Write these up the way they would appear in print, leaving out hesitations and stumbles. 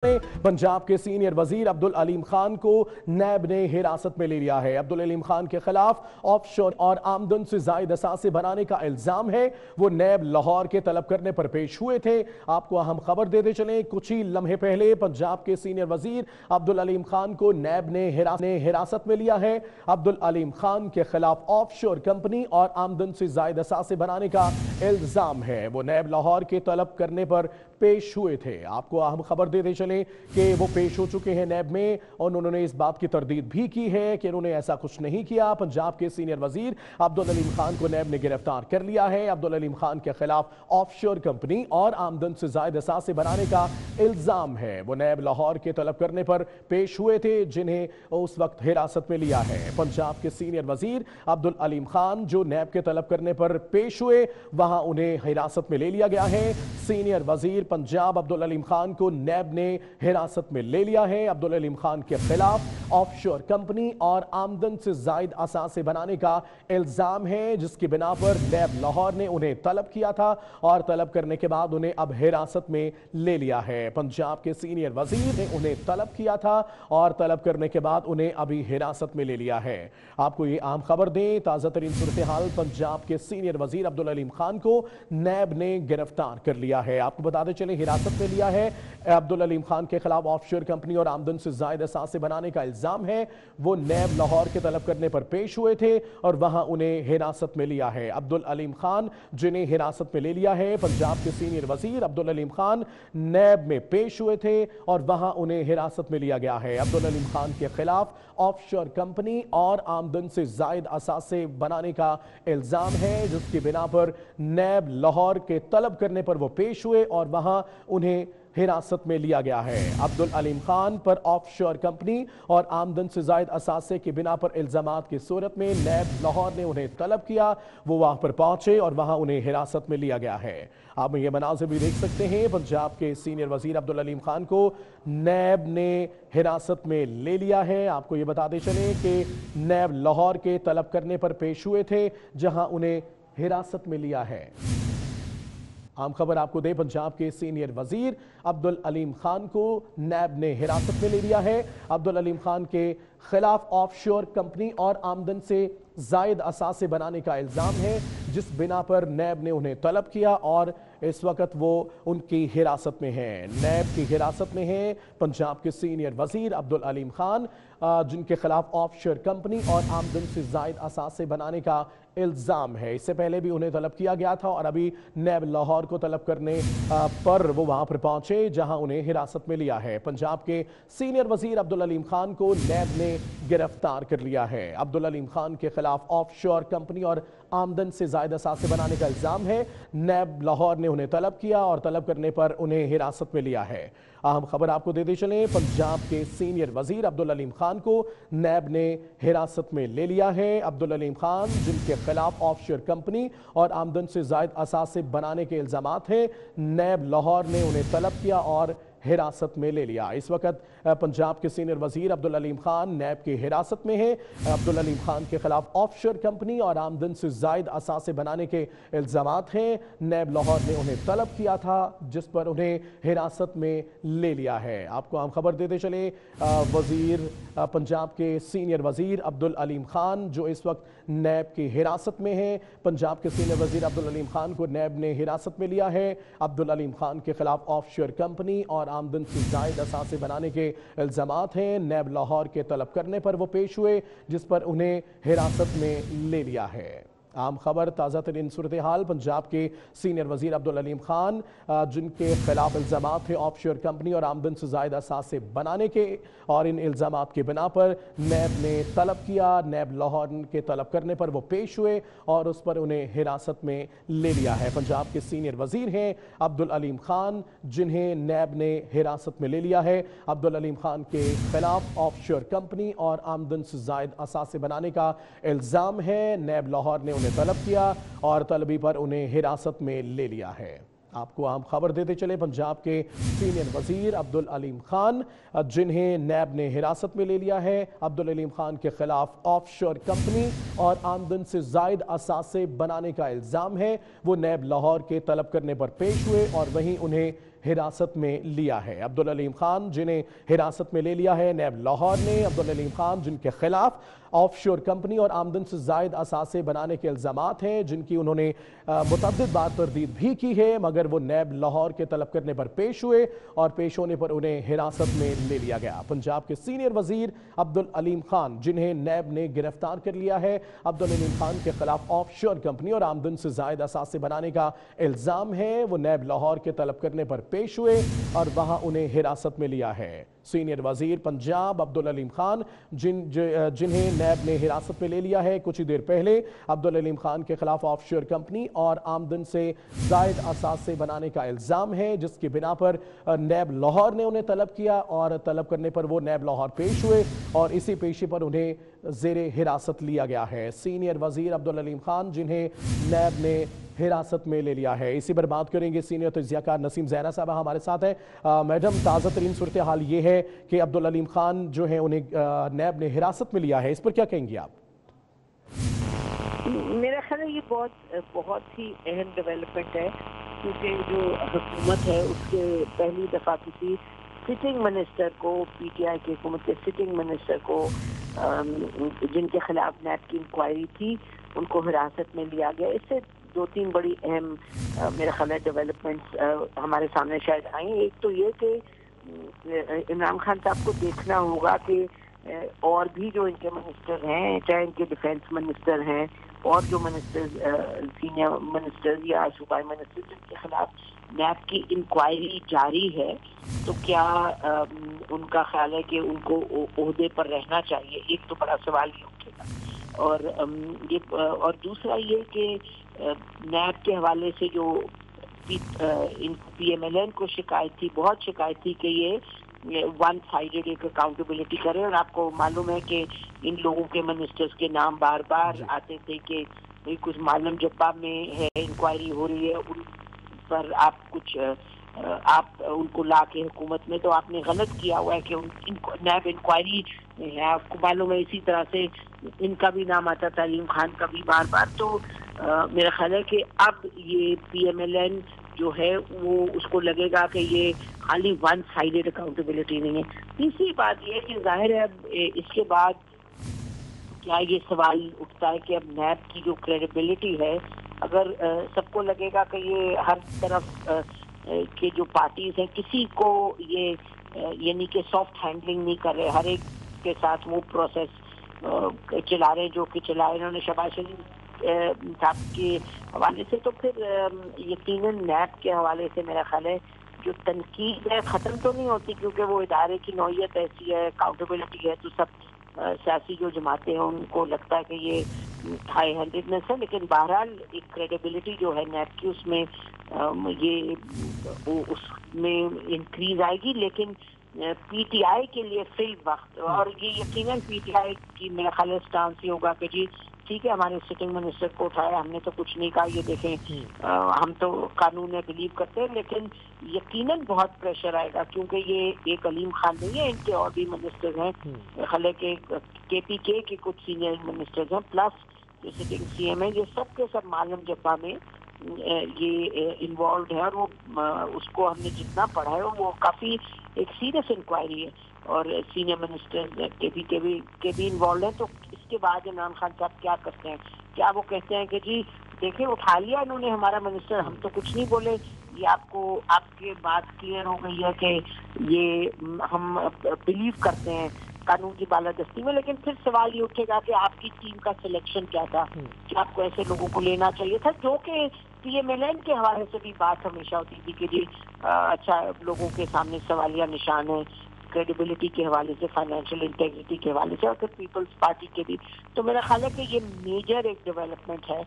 पंजाब के सीनियर वजीर अब्दुल अलीम खान को नैब ने हिरासत में ले लिया है। अब्दुल अलीम खान के खिलाफ ऑफशोर और आमदन से जायद असासे बनाने का इल्जाम है। वो नैब लाहौर के तलब करने पर पेश हुए थे। आपको अहम खबर देते चलें, कुछ ही लम्हे पहले पंजाब के सीनियर वजीर अब्दुल अलीम खान को नैब ने हिरासत में लिया है। अब्दुल अलीम खान के खिलाफ ऑफशोर कंपनी और आमदन से जायद असासे बनाने का इल्जाम है। वो नैब लाहौर के तलब करने पर पेश हुए थे। आपको अहम खबर देते चले कि वो पेश हो चुके हैं नैब में और उन्होंने इस बात की तरदीद भी की है कि उन्होंने ऐसा कुछ नहीं किया। पंजाब के सीनियर वजीर अब्दुल अलीम खान को नैब ने गिरफ्तार कर लिया है। अब्दुल अलीम खान के खिलाफ ऑफशोर कंपनी और आमदन से जायद असासे बनाने का इल्जाम है। वो नैब लाहौर के तलब करने पर पेश हुए थे, जिन्हें उस वक्त हिरासत में लिया है। पंजाब के सीनियर वजीर अब्दुल अलीम खान जो नैब के तलब करने पर पेश हुए, वहां उन्हें हिरासत में ले लिया गया है। सीनियर वजीर पंजाब अब्दुल अलीम खान को नैब ने हिरासत में ले लिया है। अब्दुल अलीम खान के खिलाफ ऑफशोर कंपनी और आमदन से जायद असासे बनाने का इल्जाम है, जिसकी बिना पर नैब लाहौर ने उन्हें तलब किया था और तलब करने के बाद उन्हें अब हिरासत में ले लिया है। पंजाब के सीनियर वजीर ने उन्हें तलब किया था और तलब करने के बाद उन्हें अभी हिरासत में ले लिया है। आपको ये अहम खबर दें, ताज़ा तरीन सूरत हाल, पंजाब के सीनियर वजीर अब्दुल अलीम खान को नैब ने गिरफ्तार कर लिया है। आपको बताते चले हिरासत में लिया है। अब्दुल अलीम खान के खिलाफ ऑफशोर कंपनी और आमदन से जायद असासे बनाने का इल्जाम है। वो नैब लाहौर के तलब करने पर पेश हुए थे और वहां उन्हें हिरासत में लिया है। अब्दुल अलीम खान जिन्हें हिरासत में ले लिया है, पंजाब के सीनियर वजीर अब्दुल अलीम खान नैब में पेश हुए थे और वहां उन्हें हिरासत में लिया गया है। अब्दुल अलीम खान के खिलाफ ऑफशोर कंपनी और आमदन से जायद असासे बनाने का इल्जाम है, जिसकी बिना पर नैब लाहौर के तलब करने पर वो पेश हुए और वहां उन्हें हिरासत में लिया गया है। अब्दुल अलीम खान पर ऑफशोर कंपनी और आमदन से जायद असासे की बिना पर इल्जामात की सूरत में नैब लाहौर ने उन्हें तलब किया। वो वहां पर पहुंचे और वहां उन्हें हिरासत में लिया गया है। आप ये मनाज़िर भी देख सकते हैं, पंजाब के सीनियर वजीर अब्दुल अलीम खान को नैब ने हिरासत में ले लिया है। आपको ये बताते चले कि नैब लाहौर के तलब करने पर पेश हुए थे, जहां उन्हें हिरासत में लिया है। आम खबर आपको दे, पंजाब के सीनियर वजीर अब्दुल अलीम खान को नैब ने हिरासत में ले लिया है। अब्दुल अलीम खान के खिलाफ ऑफशोर कंपनी और आमदन से जायद असासे बनाने का इल्जाम है, जिस बिना पर नैब ने उन्हें तलब किया और इस वक्त वो उनकी हिरासत में हैं। नैब की हिरासत में हैं पंजाब के सीनियर वजीर अब्दुल अलीम खान, जिनके खिलाफ ऑफशोर कंपनी और आमदन से जायद असासे बनाने का इल्जाम है। इससे पहले भी उन्हें तलब किया गया था और अभी नैब लाहौर को तलब करने पर वो वहां पर पहुंचे, जहां उन्हें हिरासत में लिया है। पंजाब के सीनियर वजीर अब्दुल अलीम खान को नैब ने गिरफ्तार कर लिया है। अब्दुल अलीम खान के खिलाफ ऑफशोर कंपनी और आमदन से जायद असासे बनाने का इल्जाम है। नैब लाहौर ने उन्हें तलब किया और तलब करने पर उन्हें हिरासत में लिया है। अहम खबर आपको देते चलें, पंजाब के सीनियर वजीर अब्दुल अलीम खान को नैब ने हिरासत में ले लिया है। अब्दुल अलीम खान जिनके खिलाफ ऑफशोर कंपनी और आमदन से जायद असासे बनाने के इल्जामात हैं, नैब लाहौर ने उन्हें तलब किया और हिरासत में ले लिया। इस वक्त पंजाब के सीनियर वजीर अब्दुल अलीम खान नैब की हिरासत में है। अब्दुल अलीम खान के खिलाफ ऑफशोर कंपनी और आमदन से जायद असासे बनाने के इल्जामात हैं। नैब लाहौर ने उन्हें तलब किया था, जिस पर उन्हें हिरासत में ले लिया है। आपको हम खबर देते चले, वजीर पंजाब के सीनियर वजीर अब्दुल अलीम खान जो इस वक्त नैब की हिरासत में है। पंजाब के सीनियर वजीर अब्दुल अलीम खान को नैब ने हिरासत में लिया है। अब्दुल अलीम खान के खिलाफ ऑफशोर कंपनी और आमदन से जायद असासे बनाने के इल्जामात हैं। नैब लाहौर के तलब करने पर वो पेश हुए, जिस पर उन्हें हिरासत में ले लिया है। आम खबर, ताज़ा तरीन सूरत हाल, पंजाब के सीनियर वजीर अब्दुल अलीम खान जिनके खिलाफ इल्जामात थे ऑफशोर कंपनी और आमदन से जायद असासे बनाने के, और इन इल्जामात की बिना पर नैब ने तलब किया। नैब लाहौर के तलब करने पर वो पेश हुए और उस पर उन्हें हिरासत में ले लिया है। पंजाब के सीनियर वजीर हैं अब्दुल अलीम खान, जिन्हें नैब ने हिरासत में ले लिया है। अब्दुल अलीम खान के खिलाफ ऑफशोर कंपनी और आमदन से जायद असासे बनाने का इल्जाम है। नैब लाहौर ने उन्हें तलब किया और तलबी पर उन्हें हिरासत में ले लिया है। आपको हम खबर देते चले, पंजाब के सीनियर वजीर अब्दुल अलीम खान जिन्हें नैब ने हिरासत में ले लिया है। अब्दुल अलीम खान के खिलाफ ऑफशोर कंपनी और आमदन से जायद असासे बनाने का इल्जाम है। वो नैब लाहौर के तलब करने पर पेश हुए और वहीं उन्हें हिरासत में लिया है। अब्दुल अलीम खान जिन्हें हिरासत में ले लिया है नैब लाहौर ने, अब्दुल अलीम खान जिनके खिलाफ ऑफशोर कंपनी और आमदन से जायद असासे बनाने के इल्ज़ामात हैं, जिनकी उन्होंने मुतअद्दिद बार तरदीद भी की है, मगर वो नैब लाहौर के तलब करने पर पेश हुए और पेश होने पर उन्हें हिरासत में ले लिया गया। पंजाब के सीनियर वजीर अब्दुल अलीम खान जिन्हें नैब ने गिरफ्तार कर लिया है, अब्दुल अलीम खान के खिलाफ ऑफशोर कंपनी और आमदन से जायद असासे बनाने का इल्ज़ाम है। वो नैब लाहौर के तलब करने पर पेश हुए और वहां उन्हें हिरासत में लिया है। सीनियर वजीर पंजाब अब्दुल अलीम खान जिन्हें नैब ने हिरासत में ले लिया है, कुछ ही देर पहले अब्दुल अलीम खान के खिलाफ ऑफशोर कंपनी और आमदन से जायद असासे बनाने का इल्ज़ाम है, जिसकी बिना पर नैब लाहौर ने उन्हें तलब किया और तलब करने पर वो नैब लाहौर पेश हुए और इसी पेशी पर उन्हें ज़ेरे हिरासत लिया गया है। सीनियर वजीर अब्दुल अलीम खान जिन्हें नैब ने हिरासत में ले लिया है। इसी पर बात करेंगे सीनियर तज्ज़ियाकार नसीम ज़ैना साहब हमारे साथ हैं। मैडम, ताज़ा तरीन सूरत हाल ये है कि अब्दुल अलीम खान जो है उन्हें नैब ने हिरासत में लिया है, इस पर क्या कहेंगी आप? मेरा ख्याल है ये बहुत ही अहम डेवलपमेंट है, क्योंकि जो हुकूमत है उसके पहली दफ़ा किसी सिटिंग मिनिस्टर को, पीटीआई की हुकूमत के सिटिंग मिनिस्टर को जिनके खिलाफ नैब की इंक्वायरी थी उनको हिरासत में लिया गया। इससे दो तीन बड़ी अहम मेरा ख्याल है डेवलपमेंट्स हमारे सामने शायद आई। एक तो ये कि इमरान खान साहब को देखना होगा कि और भी जो इनके मिनिस्टर हैं, चाहे इनके डिफेंस मिनिस्टर हैं और जो मिनिस्टर्स सीनियर मिनिस्टर्स या सूबाई मिनिस्टर्स जिनके खिलाफ नैब की इंक्वायरी जारी है, तो क्या उनका ख्याल है कि उनको ओहदे पर रहना चाहिए? एक तो बड़ा सवाल ये उठेगा। और दूसरा ये कि नैब के हवाले से जो PMLN को शिकायत थी, बहुत शिकायत थी कि ये वन साइडेड एक अकाउंटेबिलिटी करे, और आपको मालूम है कि इन लोगों के मिनिस्टर्स के नाम बार बार आते थे कि भाई कुछ मालूम जब्बा में है, इंक्वायरी हो रही है, उन पर आप उनको ला के हुकूमत में, तो आपने गलत किया हुआ है कि नैब इंक्वायरी है। आपको मालूम है इसी तरह से इनका भी नाम आता था, अलीम खान का भी बार बार। तो मेरा ख्याल है कि अब ये PMLN जो है वो उसको लगेगा कि ये खाली वन साइडेड अकाउंटेबिलिटी नहीं है। तीसरी बात ये है कि जाहिर है अब इसके बाद क्या ये सवाल उठता है कि अब नैब की जो क्रेडिबिलिटी है, अगर सबको लगेगा कि ये हर तरफ के जो पार्टीज हैं किसी को ये यानी कि सॉफ्ट हैंडलिंग नहीं कर रहे, हर एक के साथ वो प्रोसेस चला रहे जो कि चलाए इन्होंने शहबाज शरीफ साहब के हवाले से, तो फिर यकीनन नैब के हवाले से मेरा ख्याल है जो तनकीद है ख़त्म तो नहीं होती, क्योंकि वो इदारे की नौइयत ऐसी है, अकाउंटेबिलिटी है, तो सब सियासी जो जमातें हैं उनको लगता है कि ये हाई हैंडेडनेस है। लेकिन बहरहाल एक क्रेडिबिलिटी जो है नैब की उसमें उसमें इंक्रीज आएगी। लेकिन PTI के लिए फिल वक्त, और ये यकीनन PTI की मेरा ख्याल स्टांस ये होगा कि जी ठीक है, हमारे सिटिंग मिनिस्टर को उठाया, हमने तो कुछ नहीं कहा, ये देखें हम तो कानून में बिलीव करते हैं। लेकिन यकीनन बहुत प्रेशर आएगा, क्योंकि ये एक अलीम खान नहीं है, इनके और भी मिनिस्टर्स हैं, खले के KPK के कुछ सीनियर मिनिस्टर्स हैं, प्लस जो सिटिंग CM है, ये सब के सब मालूम जब्बा में ये इन्वॉल्व है। और वो उसको हमने जितना पढ़ा है वो काफ़ी एक सीरियस इंक्वायरी है, और सीनियर मिनिस्टर के भी इन्वॉल्व हैं। तो इसके बाद इमरान खान साहब क्या करते हैं? क्या वो कहते हैं कि जी देखिए उठा लिया इन्होंने हमारा मिनिस्टर, हम तो कुछ नहीं बोले, ये आपके बात क्लियर हो गई है कि ये हम बिलीव करते हैं कानून की बालादस्ती में। लेकिन फिर सवाल ये उठेगा कि आपकी टीम का सिलेक्शन क्या था, कि आपको ऐसे लोगों को लेना चाहिए था, जो कि PMLN के हवाले से भी बात हमेशा होती थी कि जी अच्छा लोगों के सामने सवालिया निशान है क्रेडिबिलिटी के हवाले से, फाइनेंशियल इंटेग्रिटी के हवाले से, और फिर पीपल्स पार्टी के भी। तो मेरा ख्याल है कि ये मेजर एक डेवलपमेंट है।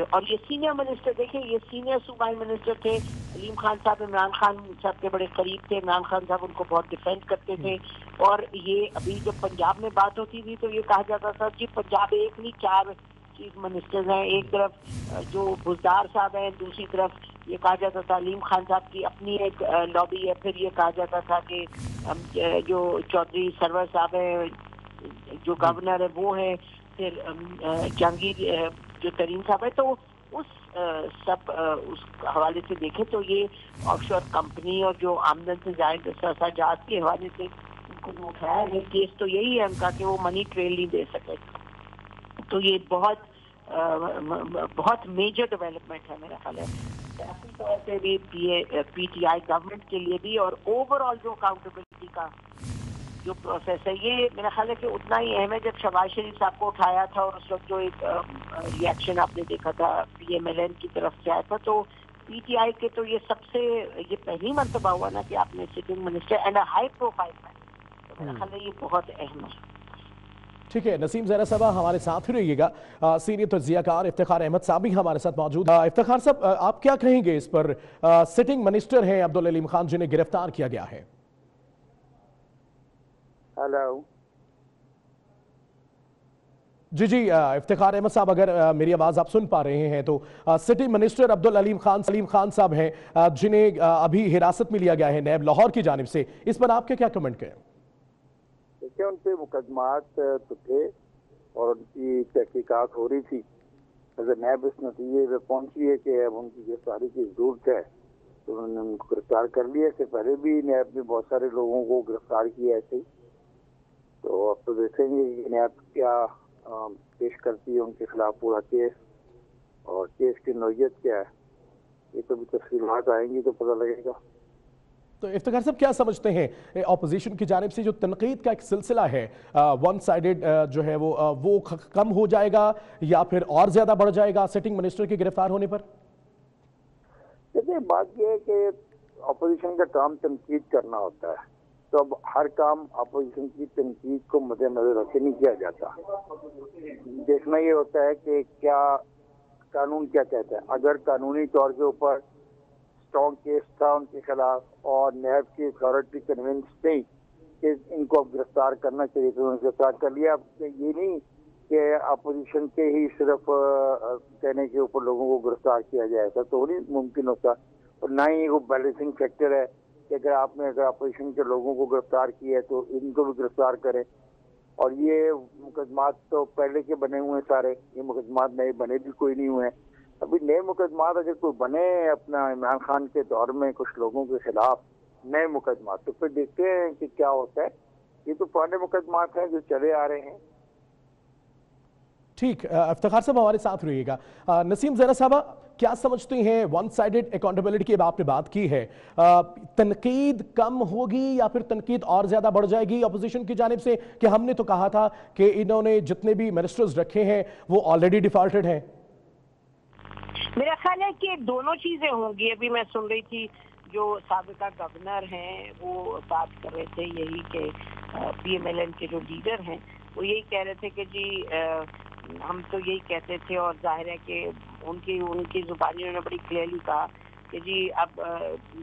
और ये सीनियर मिनिस्टर देखिए, ये सीनियर सूबाई मिनिस्टर थे, अलीम खान साहब इमरान खान साहब के बड़े करीब थे, इमरान खान साहब उनको बहुत डिफेंड करते थे। और ये अभी जब पंजाब में बात होती थी तो ये कहा जाता था कि पंजाब एक नहीं 4 चीफ मिनिस्टर्स हैं, एक तरफ जो बुजदार साहब हैं, दूसरी तरफ ये कहा जाता था अलीम खान साहब की अपनी एक लॉबी है, फिर ये कहा जाता था कि जो चौधरी सरवर साहब है जो गवर्नर है वो है, फिर जहांगीर जो तरीन साहब है। तो اس سب اس حوالے سے دیکھیں تو یہ آف شور کمپنی اور جو آمدن سے زائد جات کے حوالے سے ان کو جو اٹھایا ہے کیس تو یہی ہے ان کا کہ وہ منی ٹریل نہیں دے سکے. تو یہ بہت میجر ڈیولپمنٹ ہے میرا خیال ہے سیاسی طور پہ بھی پی ٹی آئی گورنمنٹ کے لیے بھی, اور اوور آل جو اکاؤنٹیبلٹی کا جو پروسیس ہے یہ میرا خیال ہے کہ اتنا ہی اہم ہے. جب شہباز شریف صاحب کو اٹھایا تھا اور اس وقت جو ایک ریئیکشن آپ نے دیکھا تھا پی ایم ایل این کی طرف سے آیا تھا, تو پی ٹی آئی کے تو یہ سب سے یہ پہلی مرتبہ ہوا نا کہ آپ نے sitting minister and a high profile man, تو میرا خیال ہے یہ بہت اہم ہے. ٹھیک ہے, نسیم زہرا صاحبہ ہمارے ساتھ ہی رہیے گا. سینئر تجزیہ کار افتخار احمد صاحب بھی ہمارے ساتھ موجود. افتخار صاحب, آپ کیا کہیں گے اس پر؟ سٹنگ منسٹر ہیں عبدالعلیم خان جنہیں گرفتار کیا گیا ہے. ہیلو جی افتخار احمد صاحب, اگر میری آواز آپ سن پا رہے ہیں تو سٹنگ منسٹر عبدالعلیم خان صاحب ہیں جنہیں ابھی حراست میں لیا گیا ہے نیب لاہور کی جانب سے, اس پر آپ کے کیا کمنٹ کریں؟ دیکھیں, ان پہ مقدمات تو تھے اور ان کی تحقیقات ہو رہی تھی. اگر نیب اس نتیجے پہ پہنچی ہے کہ اب ان کی گرفتاری کی ضرورت ہے تو انہوں نے ان کو گرفتار کر لیا. اس سے پہلے بھی نیب نے بہت سارے لوگوں کو گرفتار کیا ایسے ہی, تو اب تو دیکھیں گے کہ نیب کیا پیش کرتی ہے ان کے خلاف پورا کیس, اور کیس کی نوعیت کیا ہے یہ تو بھی تفصیلات آئیں گی تو پتہ لگے گا. تو افتخار صاحب کیا سمجھتے ہیں اپوزیشن کی جانب سے جو تنقید کا ایک سلسلہ ہے ون سائیڈڈ جو ہے وہ کم ہو جائے گا یا پھر اور زیادہ بڑھ جائے گا سٹنگ منسٹر کے گرفتار ہونے پر؟ دیکھیں, بات یہ ہے کہ اپوزیشن کا کام تنقید کرنا ہوتا ہے, تو اب ہر کام اپوزیشن کی تنقید کو مد نظر رکھے نہیں کیا جاتا. دیکھنا یہ ہوتا ہے کہ کیا قانون کیا کہتا ہے. اگر قانونی طور کے اوپر اسٹرانگ کیس تھا ان کے خلاف اور نیب کی اتھارٹی کنونس نہیں کہ ان کو اب گرفتار کرنا چاہیے تو انہوں نے گرفتار کر لیا. اب یہ نہیں کہ اپوزیشن کے ہی صرف کہنے کے اوپر لوگوں کو گرفتار کیا جائے, ایسا تو نہیں ممکن ہوتا, اور نہ ہی وہ بیلنسنگ فیکٹر ہے کہ اگر اپوزیشن کے لوگوں کو گرفتار کیا ہے تو ان کو بھی گرفتار کریں. اور یہ مقدمات تو پہلے کے بنے ہوئے ہیں سارے, یہ مقدمات نئے بنے بھی کوئی نہیں ہوئے ہیں. ابھی نئے مقدمات اگر کوئی بنے اپنا عمران خان کے دور میں کچھ لوگوں کے خلاف نئے مقدمات, تو پھر دیکھتے ہیں کہ کیا ہوتا ہے. یہ تو پرانے مقدمات ہیں جو چلے آ رہے ہیں. ٹھیک, افتخار صاحب ہمارے ساتھ رہیے گا. نسیم زہرا صاحبہ, کیا سمجھتے ہیں ون سائیڈڈ اکاؤنٹیبلٹی کی آپ نے بات کی ہے, تنقید کم ہوگی یا پھر تنقید اور زیادہ بڑھ جائے گی اپوزیشن کی جانب سے, کہ ہم نے تو کہا تھا کہ انہوں نے جتنے بھی منسٹرز رکھے ہیں وہ آلریڈی ڈیفالٹڈ ہیں؟ میرا خیال ہے کہ دونوں چیزیں ہوں گی. ابھی میں سن رہی تھی جو سابقہ گورنر ہیں وہ بات کر رہے تھے یہی کہ پی ایم ایل این کے جو لیڈر ہیں وہ یہی کہہ رہے تھے کہ جی ہم تو یہی کہتے تھے, اور ظاہر ہے کہ ان کی زبانیوں نے بڑی کلیئرلی کہا کہ جی اب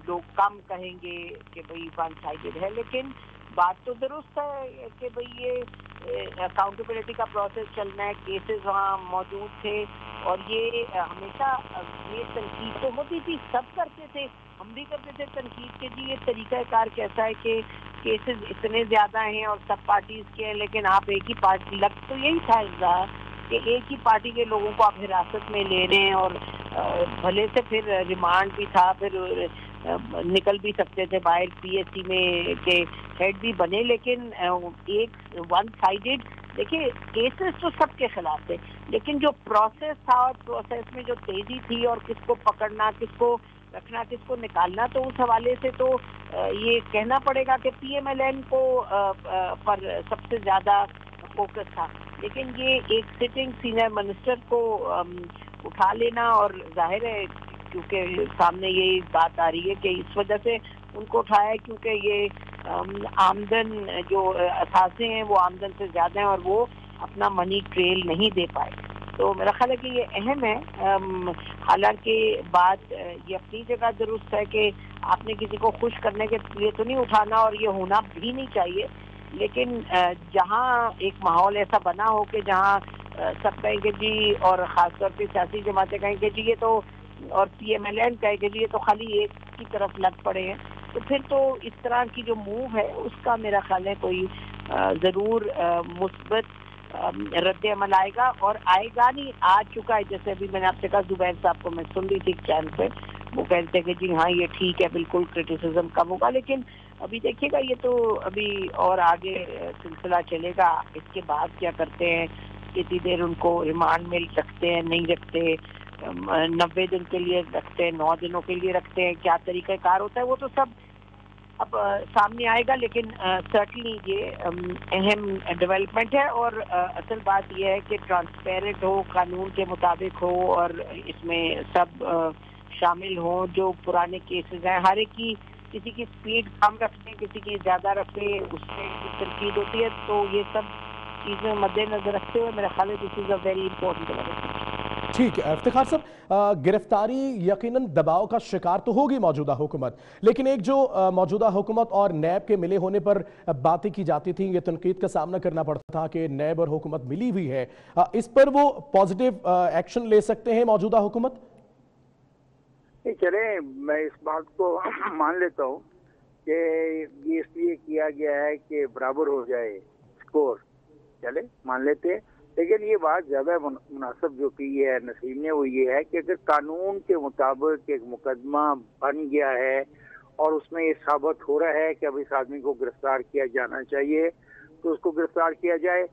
لوگ کم کہیں گے کہ بھئی ون سائیڈڈ ہے, لیکن بات تو درست ہے کہ بھئی یہ اکاؤنٹیبلٹی کا پروسیس چلنا ہے, کیسز وہاں موجود تھے, اور یہ ہمیشہ یہ تنقید تو ہوتی تھی, سب کرتے تھے, ہم بھی کرتے تھے تنقید کے جی یہ طریقہ کار کیسا ہے کہ کیسز اتنے زیادہ ہیں اور سب پارٹیز کے ہیں, لیکن آپ ایک ہی پارٹی, لگ تو یہی تھا کہ ایک ہی پارٹی کے لوگوں کو آپ حراست میں لے رہے ہیں, اور بھلے سے پھر ریمانڈ بھی تھا, پھر نکل بھی سکتے تھے باہر, پی ایس سی میں کے ہیڈ بھی بنے, لیکن ایک ون سائیڈڈ دیکھیے کیسز تو سب کے خلاف تھے, لیکن جو پروسیس تھا اور پروسیس میں جو تیزی تھی اور کس کو پکڑنا, کس کو رکھنا, کس کو نکالنا, تو اس حوالے سے تو یہ کہنا پڑے گا کہ پی ایم ایل این کو پر سب سے زیادہ فوکس تھا. لیکن یہ ایک سٹنگ سینئر منسٹر کو اٹھا لینا, اور ظاہر ہے کیونکہ سامنے یہی بات آ رہی ہے کہ اس وجہ سے ان کو اٹھایا ہے کیونکہ یہ آمدن جو اثاثے ہیں وہ آمدن سے زیادہ ہیں اور وہ اپنا منی ٹریل نہیں دے پائے. تو میرا خیال ہے کہ یہ اہم ہے. حالانکہ بات یہ اپنی جگہ درست ہے کہ آپ نے کسی کو خوش کرنے کے لیے تو نہیں اٹھانا, اور یہ ہونا بھی نہیں چاہیے, لیکن جہاں ایک ماحول ایسا بنا ہو کہ جہاں سب کہیں کہ جی, اور خاص طور پہ سیاسی جماعتیں کہیں کہ جی یہ تو, اور پی ایم ایل این کہیں کہ جی یہ تو خالی ایک کی طرف لگ پڑے ہیں, تو پھر تو اس طرح کی جو موو ہے اس کا میرا خیال ہے کوئی ضرور مثبت रद्द अमल आएगा, और आएगा नहीं, आ चुका है। जैसे अभी मैंने आपसे कहा, जुबैर साहब को मैं सुन रही थी चैनल पे, वो कहते हैं कि जी हाँ ये ठीक है, बिल्कुल क्रिटिसिज्म कम होगा, लेकिन अभी देखिएगा ये तो अभी और आगे सिलसिला चलेगा। इसके बाद क्या करते हैं, कितनी देर उनको रिमांड में रखते हैं, नहीं रखते, 90 दिन के लिए रखते हैं, 9 दिनों के लिए रखते हैं, क्या तरीक़ाकार होता है वो तो सब अब सामने आएगा। लेकिन सर्टनली ये अहम डेवलपमेंट है, और असल बात यह है कि ट्रांसपेरेंट हो, कानून के मुताबिक हो, और इसमें सब शामिल हो। जो पुराने केसेस हैं, हर एक की, किसी की स्पीड कम रखते हैं, किसी की ज़्यादा रखते, उसमें तनकीद होती है। तो ये सब चीज़ें मद्देनजर रखते हुए मेरा ख्याल है this is a very important development. ठीक है इफ्तिखार साहब, गिरफ्तारी यकीनन दबाव का शिकार तो होगी मौजूदा हुकूमत, लेकिन एक जो मौजूदा हुकूमत और नैब के मिले होने पर बातें की जाती थी, ये तनकीद का सामना करना पड़ता था कि नैब और हुकूमत मिली हुई है, इस पर वो पॉजिटिव एक्शन ले सकते हैं मौजूदा हुकूमत? चले, मैं इस बात को मान लेता हूँ कि ये इसलिए किया गया है कि बराबर हो जाए स्कोर, चले मान लेते हैं। लेकिन ये बात ज़्यादा मुनासिब जो की है नसीम ने, वो ये है कि अगर कानून के मुताबिक एक मुकदमा बन गया है और उसमें ये साबित हो रहा है कि अब इस आदमी को गिरफ्तार किया जाना चाहिए, तो उसको गिरफ्तार किया जाए।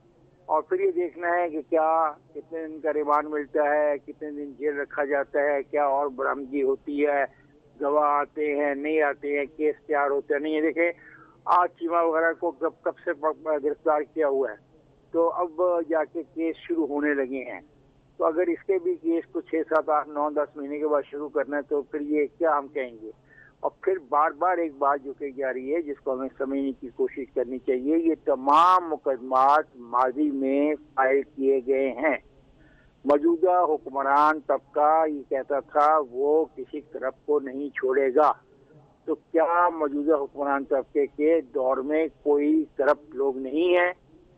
और फिर ये देखना है कि क्या कितने दिन का रिमांड मिलता है, कितने दिन जेल रखा जाता है, क्या और बरामदगी होती है, गवाह आते हैं नहीं आते हैं, केस तैयार होता है नहीं है। देखे आज चीमा वगैरह को कब से गिरफ्तार किया हुआ है, तो अब जाके केस शुरू होने लगे हैं। तो अगर इसके भी केस को 6, 7, 8, 9, 10 महीने के बाद शुरू करना है, तो फिर ये क्या हम कहेंगे। और फिर बार बार एक बात जो कही जा रही है, जिसको हमें समझने की कोशिश करनी चाहिए, ये तमाम मुकदमात माजी में फाइल किए गए हैं। मौजूदा हुक्मरान तबका ये कहता था वो किसी करप्ट को नहीं छोड़ेगा। तो क्या मौजूदा हुक्मरान तबके के दौर में कोई करप्ट लोग नहीं है?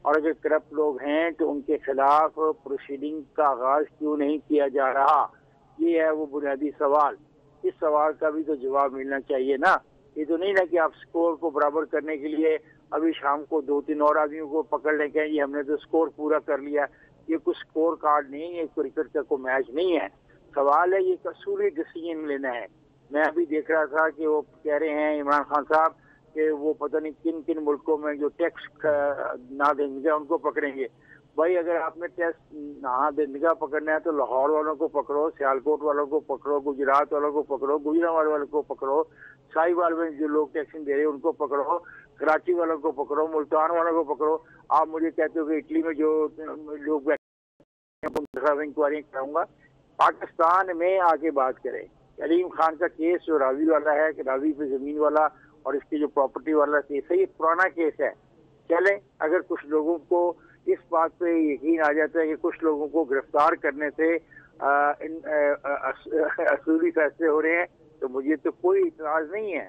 और अगर करप्ट लोग हैं तो उनके खिलाफ प्रोसीडिंग का आगाज क्यों नहीं किया जा रहा? ये है वो बुनियादी सवाल। इस सवाल का भी तो जवाब मिलना चाहिए ना। ये तो नहीं ना कि आप स्कोर को बराबर करने के लिए अभी शाम को 2-3 और आदमियों को पकड़ लेके ये हमने तो स्कोर पूरा कर लिया। ये कुछ स्कोर कार्ड नहीं है, क्रिकेट का कोई मैच नहीं है। सवाल है ये कसूरी डिसीजन लेना है। मैं अभी देख रहा था कि वो कह रहे हैं इमरान खान साहब कि वो पता नहीं किन किन मुल्कों में जो टैक्स ना देंगे उनको पकड़ेंगे। भाई अगर आपने टैक्स ना देंगे पकड़ना है तो लाहौर वालों को पकड़ो, सियालकोट वालों को पकड़ो, गुजरात वालों को पकड़ो, गुजरात वालों को पकड़ो, साहिवाल में जो लोग टैक्स दे रहे हैं उनको पकड़ो, कराची वालों को पकड़ो, मुल्तान वालों को पकड़ो। आप मुझे कहते हो कि इटली में जो लोग इंक्वायरी कराऊंगा। पाकिस्तान में आके बात करें। अलीम खान का केस जो रावी वाला है कि रावी पे जमीन वाला और इसकी जो प्रॉपर्टी वाला केस है, ये पुराना केस है। चले अगर कुछ लोगों को इस बात पे यकीन आ जाता है कि कुछ लोगों को गिरफ्तार करने से असूली फैसले हो रहे हैं, तो मुझे तो कोई इतराज नहीं है।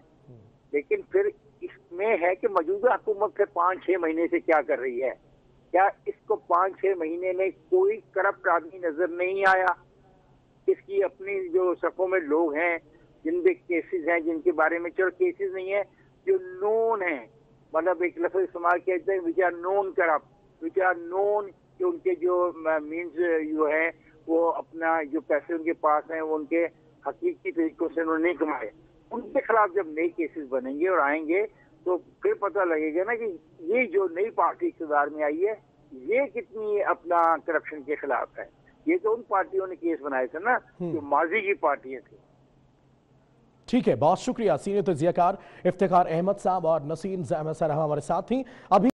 लेकिन फिर इसमें है कि मौजूदा हुकूमत फिर 5-6 महीने से क्या कर रही है? क्या इसको 5-6 महीने में कोई करप्ट आदमी नजर नहीं आया? इसकी अपनी जो सफों में लोग हैं जिनके केसेस हैं, जिनके बारे में चलो केसेस नहीं है, जो नोन है, मतलब एक लफ्ज़ इस्तेमाल किया जाता है which are known corrupt, which are known कि उनके जो मीन्स जो है वो अपना जो पैसे उनके पास हैं वो उनके हकीकी तरीकों से उन्होंने नहीं कमाए। उनके खिलाफ जब नए केसेस बनेंगे और आएंगे तो फिर पता लगेगा ना कि ये जो नई पार्टी इक़्तिदार में आई है ये कितनी अपना करप्शन के खिलाफ है। ये तो उन पार्टियों ने केस बनाए थे ना जो माजी की पार्टियां थी। ठीक है, बहुत शुक्रिया। सीनियर तज्जियाकार इफ्तिखार अहमद साहब और नसीम ज़ैम सर हमारे साथ थी। अभी